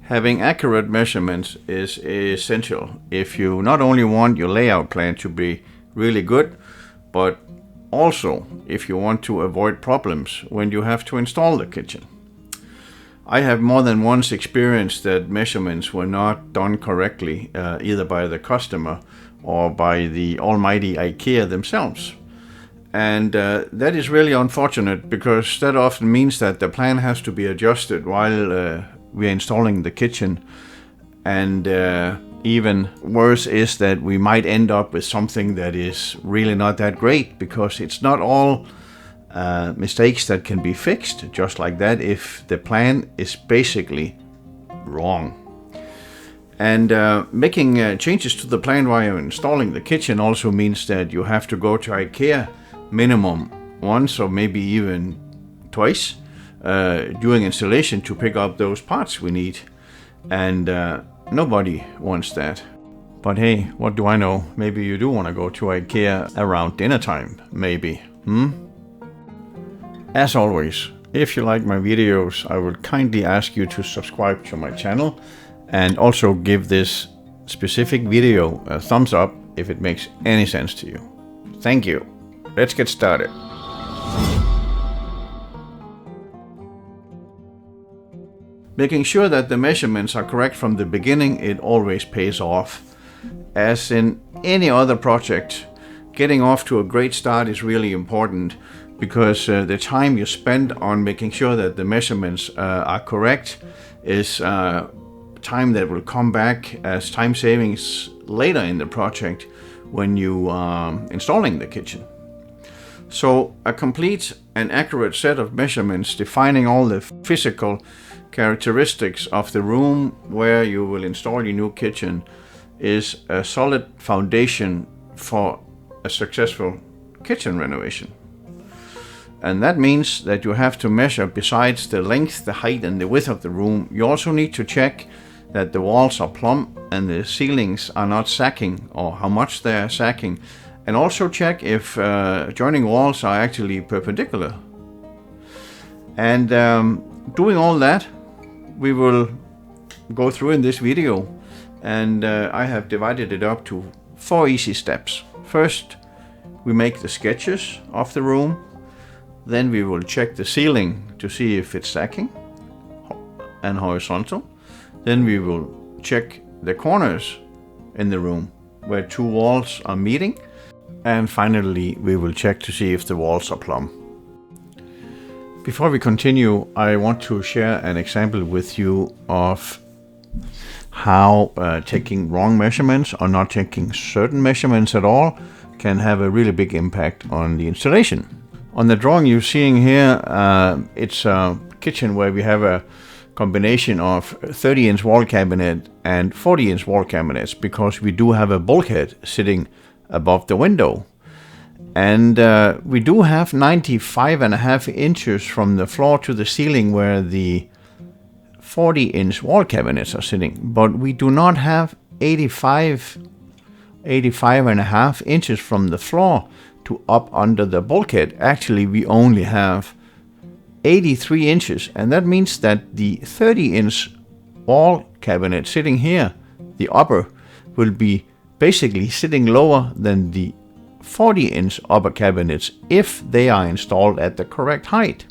Having accurate measurements is essential if you not only want your layout plan to be really good, but also if you want to avoid problems when you have to install the kitchen. I have more than once experienced that measurements were not done correctly, either by the customer or by the almighty IKEA themselves. And that is really unfortunate, because that often means that the plan has to be adjusted while we are installing the kitchen. And even worse is that we might end up with something that is really not that great, because it's not all mistakes that can be fixed just like that if the plan is basically wrong. And making changes to the plan while you're installing the kitchen also means that you have to go to IKEA minimum once or maybe even twice during installation to pick up those parts we need. And nobody wants that. But hey, what do I know? Maybe you do want to go to IKEA around dinner time, maybe. As always, if you like my videos, I would kindly ask you to subscribe to my channel and also give this specific video a thumbs up if it makes any sense to you. Thank you. Let's get started. Making sure that the measurements are correct from the beginning, it always pays off. As in any other project, getting off to a great start is really important, because the time you spend on making sure that the measurements are correct is time that will come back as time savings later in the project when you are installing the kitchen. So a complete and accurate set of measurements defining all the physical characteristics of the room where you will install your new kitchen is a solid foundation for a successful kitchen renovation. And that means that you have to measure, besides the length, the height and the width of the room, you also need to check that the walls are plumb and the ceilings are not sagging, or how much they are sagging, and also check if joining walls are actually perpendicular. And doing all that, we will go through in this video, and I have divided it up to 4 easy steps. First, we make the sketches of the room. Then we will check the ceiling to see if it's sagging and horizontal. Then we will check the corners in the room where 2 walls are meeting. And finally, we will check to see if the walls are plumb. Before we continue, I want to share an example with you of how taking wrong measurements or not taking certain measurements at all can have a really big impact on the installation. On the drawing you're seeing here, it's a kitchen where we have a combination of 30-inch wall cabinet and 40-inch wall cabinets, because we do have a bulkhead sitting above the window. And we do have 95.5 inches from the floor to the ceiling where the 40-inch wall cabinets are sitting, but we do not have 85.5 inches from the floor to up under the bulkhead. Actually, we only have 83 inches, and that means that the 30-inch wall cabinet sitting here, the upper, will be basically sitting lower than the 40-inch upper cabinets if they are installed at the correct height.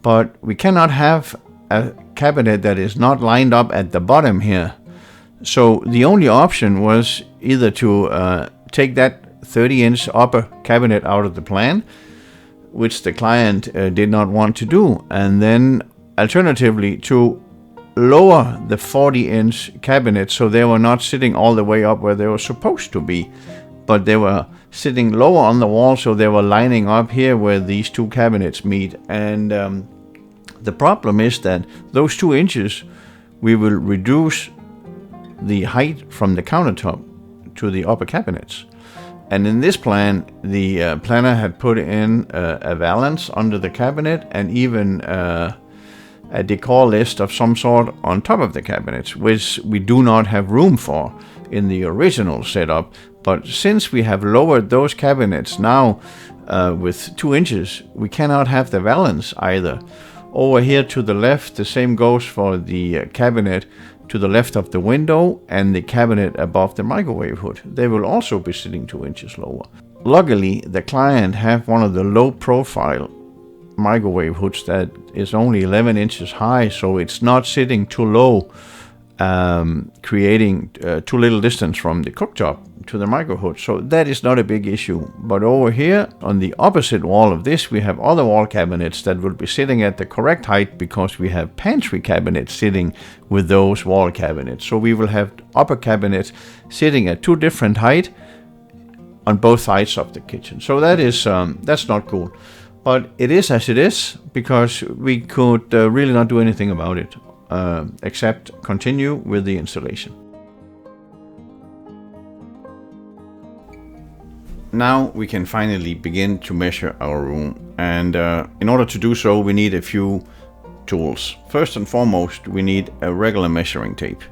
But we cannot have a cabinet that is not lined up at the bottom here. So the only option was either to take that 30-inch upper cabinet out of the plan, which the client did not want to do, and then alternatively to lower the 40-inch cabinet so they were not sitting all the way up where they were supposed to be, but they were sitting lower on the wall, so they were lining up here where these 2 cabinets meet. And the problem is that those 2 inches, we will reduce the height from the countertop to the upper cabinets. And in this plan, the planner had put in a valance under the cabinet and even a decor list of some sort on top of the cabinets, which we do not have room for in the original setup. But since we have lowered those cabinets now with 2 inches, we cannot have the valance either. Over here to the left, the same goes for the cabinet to the left of the window and the cabinet above the microwave hood. They will also be sitting 2 inches lower. Luckily, the client have one of the low profile microwave hoods that is only 11 inches high, so it's not sitting too low, creating too little distance from the cooktop to the micro hood. So that is not a big issue. But over here on the opposite wall of this, we have other wall cabinets that will be sitting at the correct height because we have pantry cabinets sitting with those wall cabinets. So we will have upper cabinets sitting at 2 different height on both sides of the kitchen. So that is that's not cool. But it is as it is, because we could really not do anything about it except continue with the installation. Now we can finally begin to measure our room, and in order to do so we need a few tools. First and foremost, we need a regular measuring tape.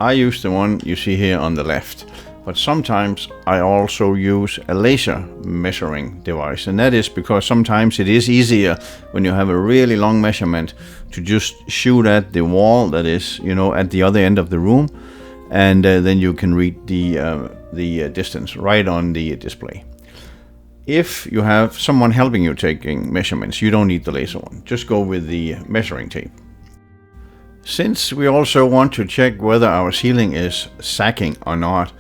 I use the one you see here on the left, but sometimes I also use a laser measuring device, and that is because sometimes it is easier when you have a really long measurement to just shoot at the wall that is, you know, at the other end of the room, and then you can read the distance right on the display. If you have someone helping you taking measurements, you don't need the laser one. Just go with the measuring tape. Since we also want to check whether our ceiling is sagging or not,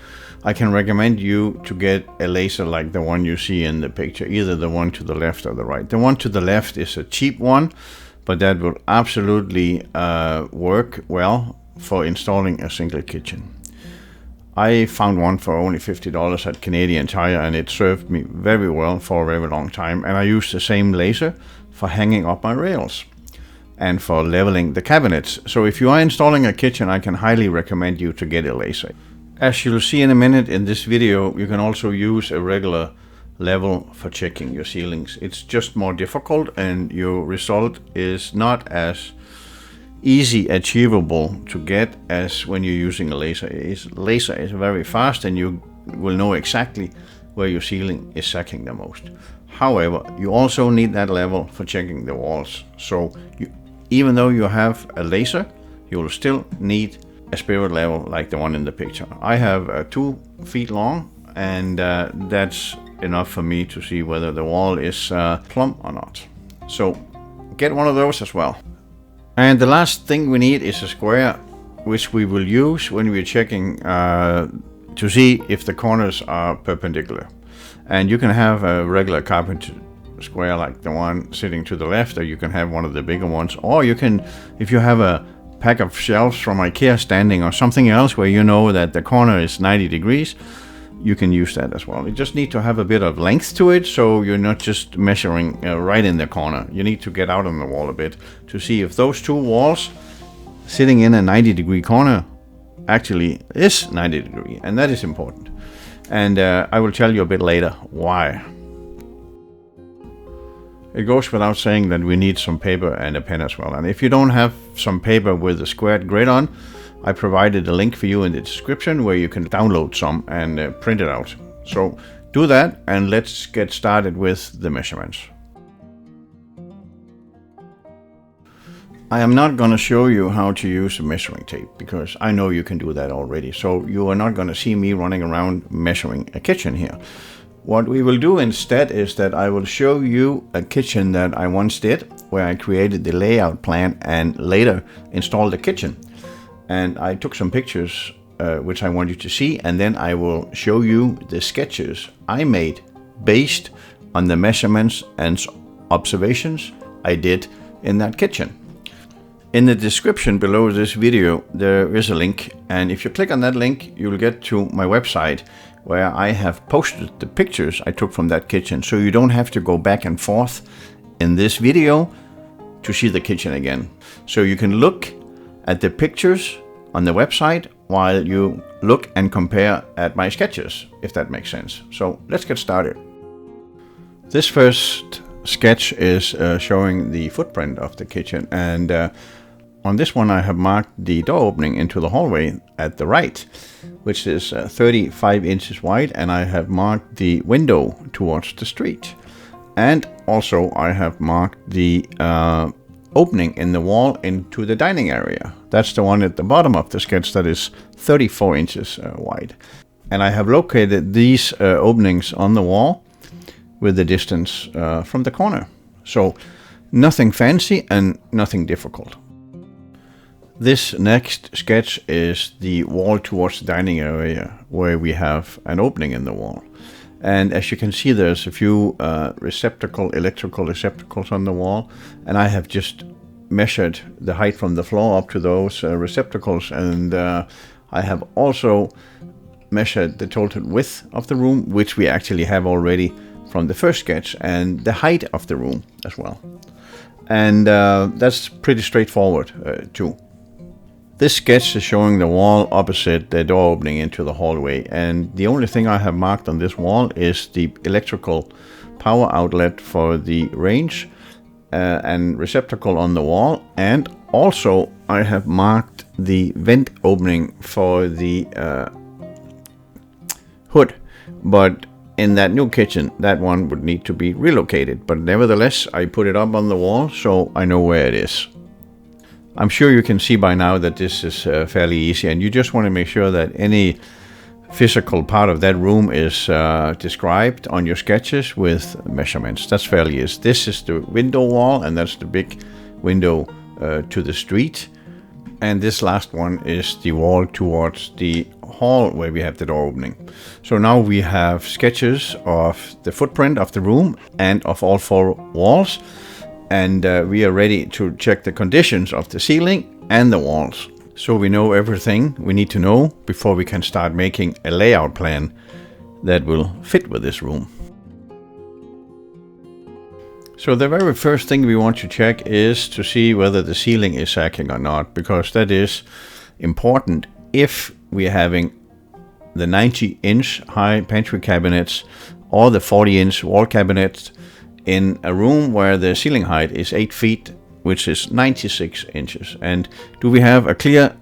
I can recommend you to get a laser like the one you see in the picture, either the one to the left or the right. The one to the left is a cheap one, but that will absolutely work well for installing a single kitchen. I found one for only $50 at Canadian Tire, and it served me very well for a very long time. And I use the same laser for hanging up my rails and for leveling the cabinets. So if you are installing a kitchen, I can highly recommend you to get a laser. As you'll see in a minute in this video, you can also use a regular level for checking your ceilings. It's just more difficult, and your result is not as easy achievable to get as when you're using a laser. Laser is very fast, and you will know exactly where your ceiling is sagging the most. However, you also need that level for checking the walls. So even though you have a laser, you will still need a spirit level like the one in the picture. I have 2 feet long, and that's enough for me to see whether the wall is plumb or not. So get one of those as well. And the last thing we need is a square, which we will use when we're checking to see if the corners are perpendicular. And you can have a regular carpenter square like the one sitting to the left, or you can have one of the bigger ones, or you can, if you have a pack of shelves from IKEA standing or something else where you know that the corner is 90 degrees, you can use that as well. You just need to have a bit of length to it, so you're not just measuring right in the corner. You need to get out on the wall a bit to see if those 2 walls sitting in a 90-degree corner actually is 90 degree, and that is important. And I will tell you a bit later why. It goes without saying that we need some paper and a pen as well. And if you don't have some paper with a squared grid on, I provided a link for you in the description where you can download some and print it out. So do that, and let's get started with the measurements. I am not going to show you how to use a measuring tape because I know you can do that already. So you are not going to see me running around measuring a kitchen here. What we will do instead is that I will show you a kitchen that I once did, where I created the layout plan and later installed the kitchen. And I took some pictures which I want you to see, and then I will show you the sketches I made based on the measurements and observations I did in that kitchen. In the description below this video there is a link, and if you click on that link you will get to my website where I have posted the pictures I took from that kitchen, so you don't have to go back and forth in this video to see the kitchen again. So you can look at the pictures on the website while you look and compare at my sketches, if that makes sense. So let's get started. This first sketch is showing the footprint of the kitchen, and on this one I have marked the door opening into the hallway at the right, which is 35 inches wide, and I have marked the window towards the street. And also I have marked the opening in the wall into the dining area. That's the one at the bottom of the sketch that is 34 inches wide. And I have located these openings on the wall with the distance from the corner. So nothing fancy and nothing difficult. This next sketch is the wall towards the dining area where we have an opening in the wall. And as you can see, there's a few electrical receptacles on the wall. And I have just measured the height from the floor up to those receptacles. And I have also measured the total width of the room, which we actually have already from the first sketch, and the height of the room as well. And that's pretty straightforward too. This sketch is showing the wall opposite the door opening into the hallway, and the only thing I have marked on this wall is the electrical power outlet for the range and receptacle on the wall, and also I have marked the vent opening for the hood. But in that new kitchen, that one would need to be relocated, but nevertheless I put it up on the wall so I know where it is. I'm sure you can see by now that this is fairly easy, and you just want to make sure that any physical part of that room is described on your sketches with measurements. That's fairly easy. This is the window wall, and that's the big window to the street. And this last one is the wall towards the hall where we have the door opening. So now we have sketches of the footprint of the room and of all four walls. And we are ready to check the conditions of the ceiling and the walls. So we know everything we need to know before we can start making a layout plan that will fit with this room. So the very first thing we want to check is to see whether the ceiling is sagging or not, because that is important if we are having the 90-inch high pantry cabinets or the 40-inch wall cabinets in a room where the ceiling height is 8 feet, which is 96 inches. And do we have a clear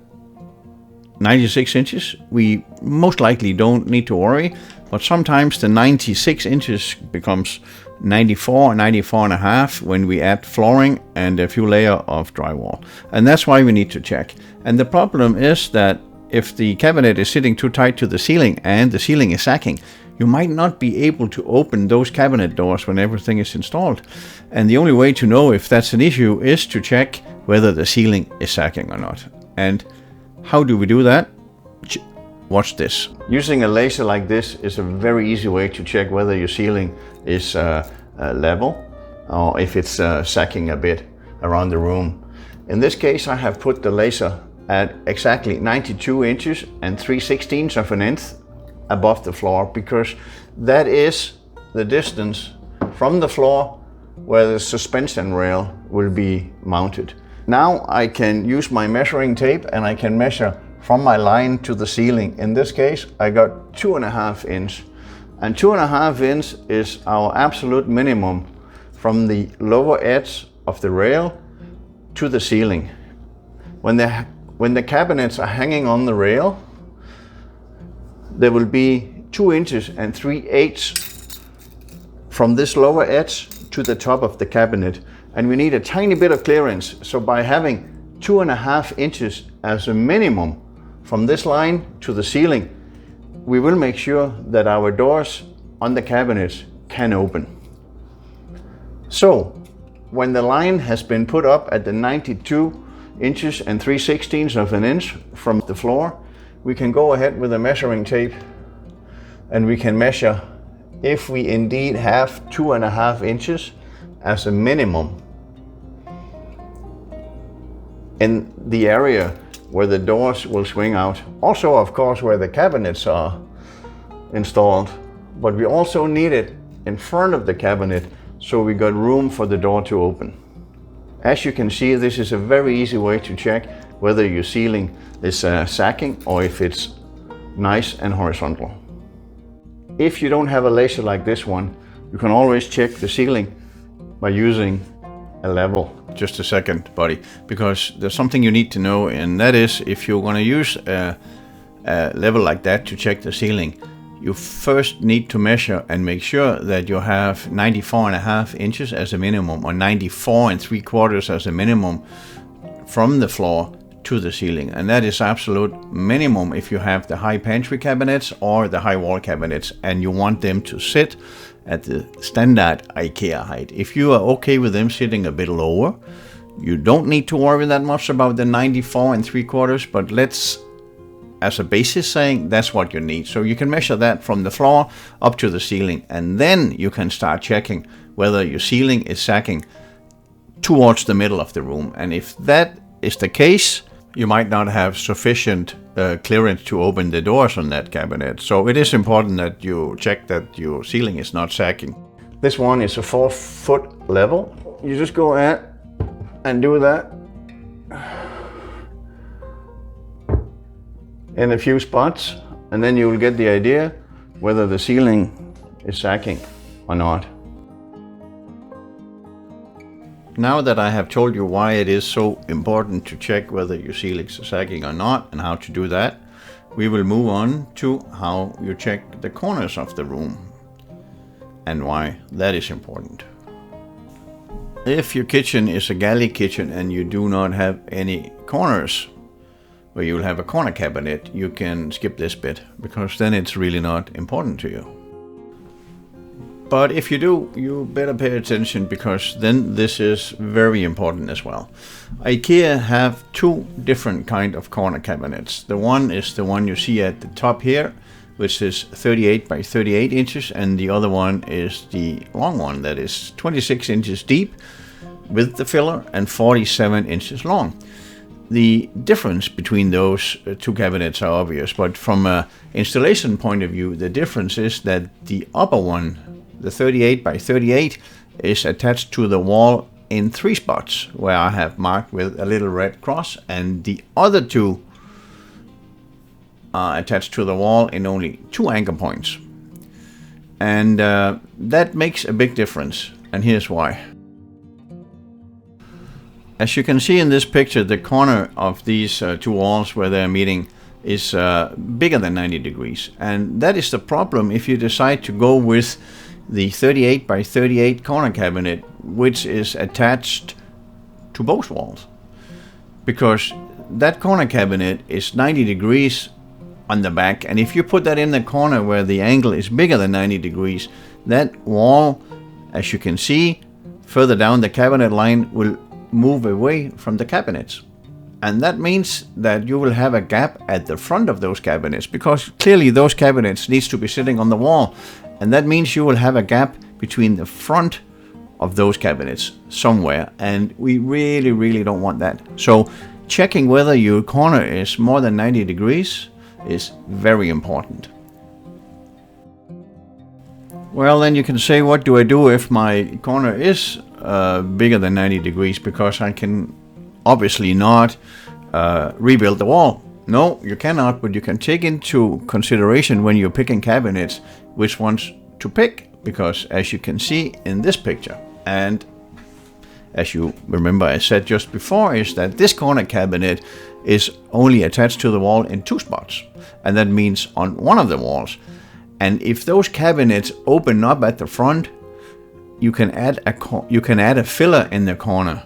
96 inches? We most likely don't need to worry, but sometimes the 96 inches becomes 94 and a half when we add flooring and a few layers of drywall. And that's why we need to check. And the problem is that if the cabinet is sitting too tight to the ceiling and the ceiling is sagging, you might not be able to open those cabinet doors when everything is installed. And the only way to know if that's an issue is to check whether the ceiling is sagging or not. And how do we do that? Watch this. Using a laser like this is a very easy way to check whether your ceiling is level or if it's sagging a bit around the room. In this case, I have put the laser at exactly 92 inches and 3/16 of an inch above the floor, because that is the distance from the floor where the suspension rail will be mounted. Now I can use my measuring tape and I can measure from my line to the ceiling. In this case, I got 2.5 inches. And 2.5 inches is our absolute minimum from the lower edge of the rail to the ceiling. When the cabinets are hanging on the rail, there will be 2 inches and 3/8 from this lower edge to the top of the cabinet. And we need a tiny bit of clearance. So by having 2.5 inches as a minimum from this line to the ceiling, we will make sure that our doors on the cabinets can open. So when the line has been put up at the 92 inches and 3/16 of an inch from the floor, we can go ahead with a measuring tape and we can measure if we indeed have 2.5 inches as a minimum in the area where the doors will swing out. Also, of course, where the cabinets are installed, but we also need it in front of the cabinet so we got room for the door to open. As you can see, this is a very easy way to check whether your ceiling is sagging or if it's nice and horizontal. If you don't have a laser like this one, you can always check the ceiling by using a level. Just a second, buddy, because there's something you need to know, and that is if you're going to use a level like that to check the ceiling, you first need to measure and make sure that you have 94.5 inches as a minimum, or 94.75 as a minimum from the floor to the ceiling. And that is absolute minimum if you have the high pantry cabinets or the high wall cabinets and you want them to sit at the standard IKEA height. If you are okay with them sitting a bit lower, you don't need to worry that much about the 94.75, but let's, as a basis, saying that's what you need. So you can measure that from the floor up to the ceiling, and then you can start checking whether your ceiling is sagging towards the middle of the room. And if that is the case, you might not have sufficient clearance to open the doors on that cabinet. So it is important that you check that your ceiling is not sagging. This one is a 4-foot level. You just go ahead and do that in a few spots, and then you will get the idea whether the ceiling is sagging or not. Now that I have told you why it is so important to check whether your ceilings are sagging or not and how to do that, we will move on to how you check the corners of the room and why that is important. If your kitchen is a galley kitchen and you do not have any corners where you'll have a corner cabinet, you can skip this bit, because then it's really not important to you. But if you do, you better pay attention, because then this is very important as well. IKEA have two different kind of corner cabinets. The one is the one you see at the top here, which is 38 by 38 inches, and the other one is the long one that is 26 inches deep with the filler and 47 inches long. The difference between those two cabinets are obvious, but from an installation point of view, the difference is that the upper one, the 38 by 38, is attached to the wall in 3 spots, where I have marked with a little red cross, and the other two are attached to the wall in only 2 anchor points. And that makes a big difference, and here's why. As you can see in this picture, the corner of these 2 walls where they're meeting is bigger than 90 degrees. And that is the problem if you decide to go with the 38 by 38 corner cabinet, which is attached to both walls. Because that corner cabinet is 90 degrees on the back, and if you put that in the corner where the angle is bigger than 90 degrees, that wall, as you can see, further down the cabinet line will move away from the cabinets. And that means that you will have a gap at the front of those cabinets, because clearly those cabinets needs to be sitting on the wall. And that means you will have a gap between the front of those cabinets somewhere. And we really, really don't want that. So checking whether your corner is more than 90 degrees is very important. Well, then you can say, what do I do if my corner is bigger than 90 degrees? Because I can obviously not rebuild the wall. No, you cannot, but you can take into consideration when you're picking cabinets which ones to pick, because as you can see in this picture, and as you remember I said just before, is that this corner cabinet is only attached to the wall in 2 spots, and that means on one of the walls. And if those cabinets open up at the front, you can add a filler in the corner.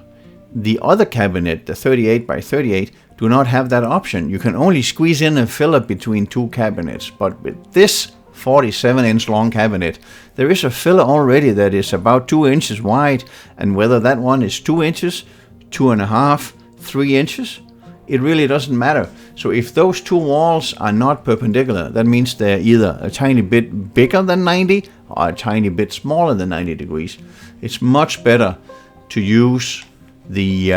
The other cabinet, the 38 by 38, do not have that option. You can only squeeze in a filler between 2 cabinets. But with this 47-inch long cabinet, there is a filler already that is about 2 inches wide, and whether that one is 2 inches, 2.5, 3 inches, it really doesn't matter. So if those 2 walls are not perpendicular, that means they're either a tiny bit bigger than 90 or a tiny bit smaller than 90 degrees. It's much better to use the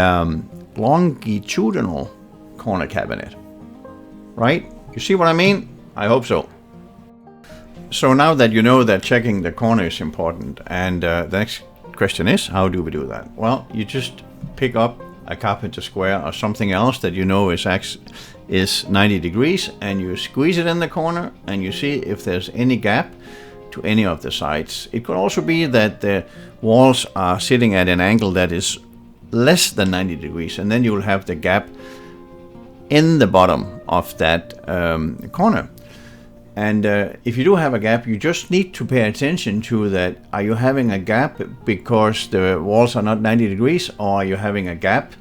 longitudinal corner cabinet, right? You see what I mean? I hope so. So now that you know that checking the corner is important, and the next question is, how do we do that? Well, you just pick up a carpenter square or something else that you know is 90 degrees, and you squeeze it in the corner, and you see if there's any gap to any of the sides. It could also be that the walls are sitting at an angle that is less than 90 degrees, and then you will have the gap in the bottom of that corner. And if you do have a gap, you just need to pay attention to that. Are you having a gap because the walls are not 90 degrees, or are you having a gap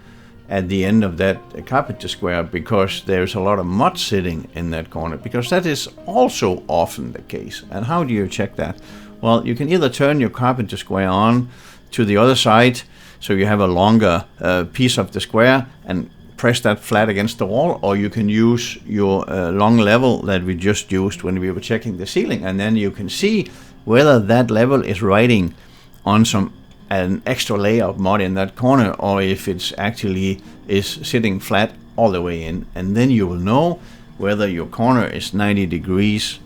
at the end of that carpenter square because there's a lot of mud sitting in that corner? Because that is also often the case. And how do you check that? Well, you can either turn your carpenter square on to the other side, so you have a longer piece of the square, and press that flat against the wall, or you can use your long level that we just used when we were checking the ceiling, and then you can see whether that level is riding on an extra layer of mud in that corner, or if it's actually is sitting flat all the way in. And then you will know whether your corner is 90 degrees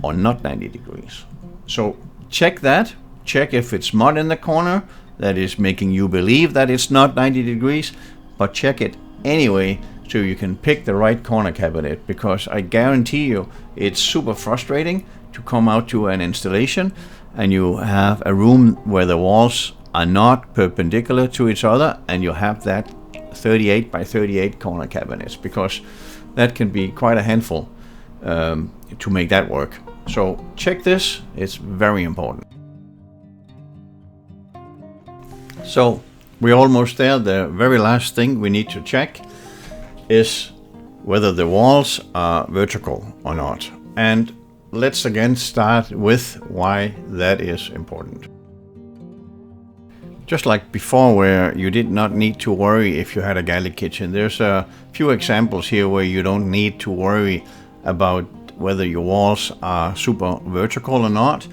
or not 90 degrees. So check that. Check if it's mud in the corner that is making you believe that it's not 90 degrees, but check it anyway so you can pick the right corner cabinet, because I guarantee you it's super frustrating to come out to an installation and you have a room where the walls are not perpendicular to each other, and you have that 38 by 38 corner cabinets, because that can be quite a handful to make that work. So check this, it's very important. So we're almost there. The very last thing we need to check is whether the walls are vertical or not. And let's again start with why that is important. Just like before, where you did not need to worry if you had a galley kitchen, there's a few examples here where you don't need to worry about whether your walls are super vertical or not,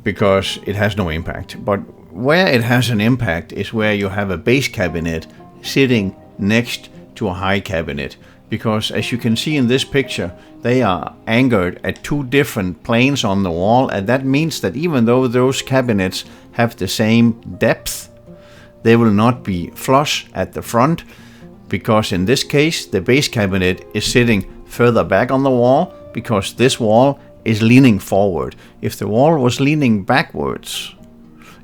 because it has no impact. But where it has an impact is where you have a base cabinet sitting next to a high cabinet, because as you can see in this picture, they are anchored at two different planes on the wall, and that means that even though those cabinets have the same depth, they will not be flush at the front, because in this case the base cabinet is sitting further back on the wall, because this wall is leaning forward. If the wall was leaning backwards,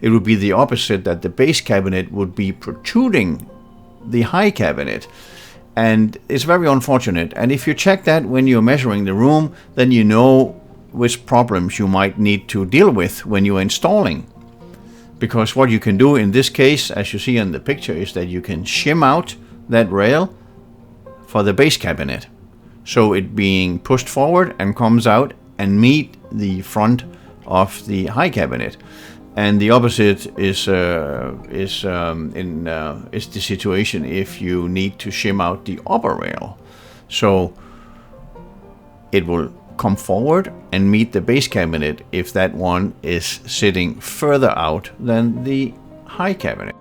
it would be the opposite, that the base cabinet would be protruding the high cabinet. And it's very unfortunate. And if you check that when you're measuring the room, then you know which problems you might need to deal with when you're installing. Because what you can do in this case, as you see in the picture, is that you can shim out that rail for the base cabinet, so it being pushed forward and comes out and meet the front of the high cabinet. And the opposite is the situation if you need to shim out the upper rail. So it will come forward and meet the base cabinet if that one is sitting further out than the high cabinet.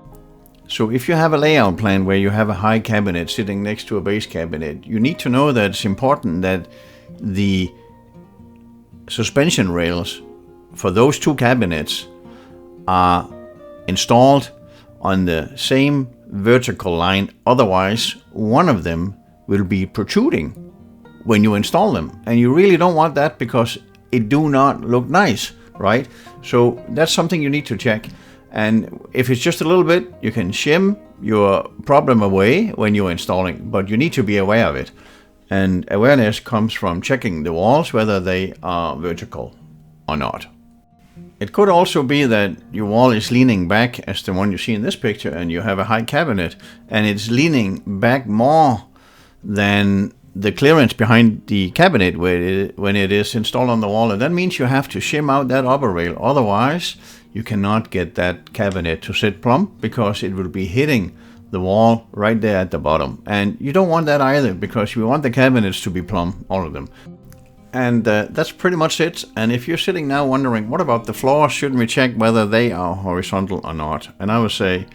So if you have a layout plan where you have a high cabinet sitting next to a base cabinet, you need to know that it's important that the suspension rails for those two cabinets are installed on the same vertical line. Otherwise, one of them will be protruding when you install them, and you really don't want that, because it do not look nice, right? So that's something you need to check. And if it's just a little bit, you can shim your problem away when you're installing, but you need to be aware of it. And awareness comes from checking the walls, whether they are vertical or not. It could also be that your wall is leaning back, as the one you see in this picture, and you have a high cabinet, and it's leaning back more than the clearance behind the cabinet when it is installed on the wall. And that means you have to shim out that upper rail. Otherwise, you cannot get that cabinet to sit plumb, because it will be hitting the wall right there at the bottom. And you don't want that either, because you want the cabinets to be plumb, all of them. And that's pretty much it. And if you're sitting now wondering, what about the floors? Shouldn't we check whether they are horizontal or not? And I would say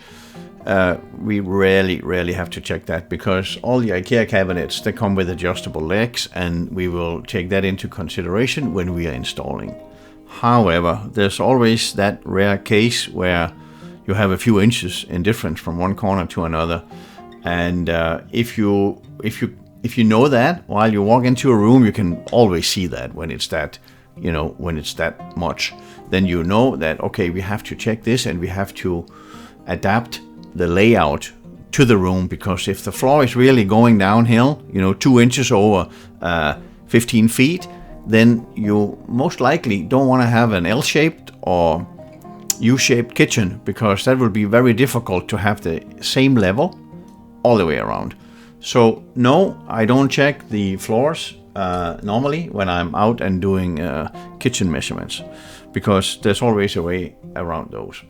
we rarely have to check that, because all the IKEA cabinets, they come with adjustable legs, and we will take that into consideration when we are installing. However, there's always that rare case where you have a few inches in difference from one corner to another. And if you know that while you walk into a room, you can always see that when it's that, when it's that much, then you know that, okay, we have to check this, and we have to adapt the layout to the room. Because if the floor is really going downhill, 2 inches over 15 feet, then you most likely don't want to have an L-shaped or U-shaped kitchen, because that will be very difficult to have the same level all the way around. So no, I don't check the floors normally when I'm out and doing kitchen measurements, because there's always a way around those.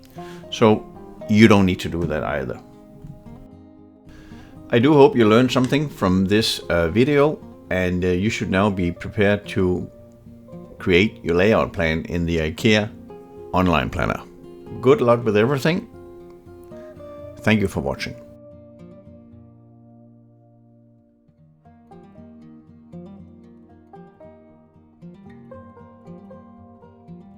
So you don't need to do that either. I do hope you learned something from this video, and you should now be prepared to create your layout plan in the IKEA online planner. Good luck with everything. Thank you for watching.